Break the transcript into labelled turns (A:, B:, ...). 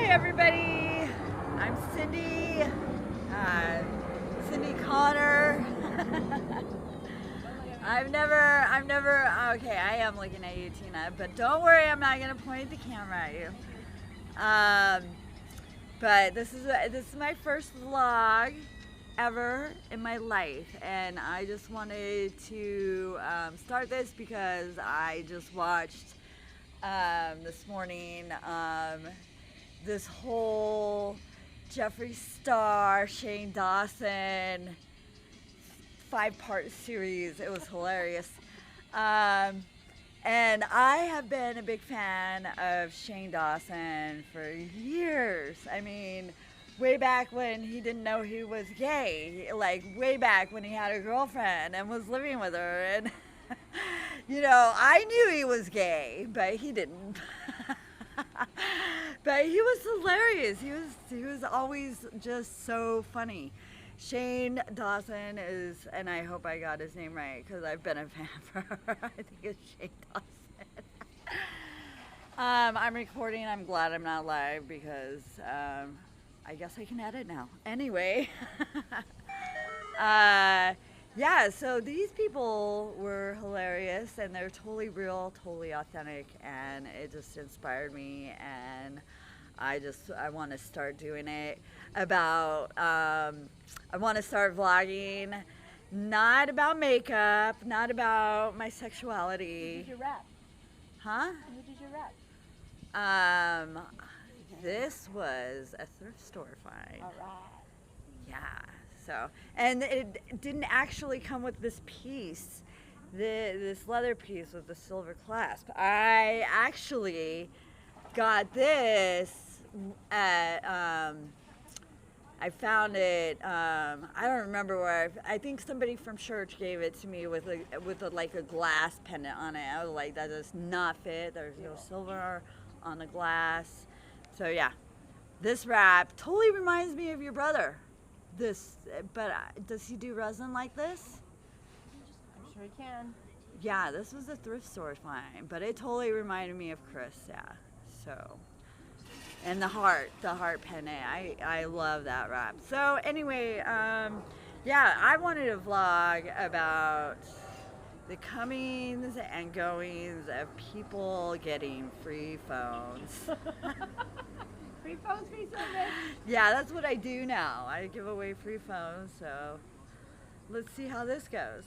A: Everybody. I'm Cindy, Cindy Connor. Okay, I am looking at you, Tina, but don't worry, I'm not going to point the camera at you. But this is my first vlog ever in my life, and I just wanted to start this because I just watched this morning this whole Jeffree Star, Shane Dawson 5-part series. It was hilarious. And I have been a big fan of Shane Dawson for years. I mean, way back when he didn't know he was gay, like way back when he had a girlfriend and was living with her. And, I knew he was gay, but he didn't. But he was hilarious. He was always just so funny. Shane Dawson is, and I hope I got his name right because I've been a fan for I think it's Shane Dawson. I'm recording. I'm glad I'm not live because I guess I can edit now. Anyway, yeah, so these people were hilarious and they're totally real, totally authentic, and it just inspired me, and I want to start doing it I want to start vlogging, not about makeup, not about my sexuality.
B: Who did your rap?
A: Huh?
B: Who did your rap?
A: This was a thrift store find.
B: All right.
A: Yeah, so, and it didn't actually come with this piece, this leather piece with the silver clasp. I actually got this at, I found it, I don't remember where, I think somebody from church gave it to me with like a glass pendant on it. I was like, that does not fit. There's no silver on the glass. So yeah, this wrap totally reminds me of your brother. But does he do resin like this?
B: I'm sure he can.
A: Yeah, this was a thrift store find, but it totally reminded me of Chris, yeah. So, and the heart pendant, I love that wrap. So anyway, yeah, I wanted to vlog about the comings and goings of people getting free phones.
B: Free phones, free service.
A: Yeah, that's what I do now. I give away free phones, so let's see how this goes.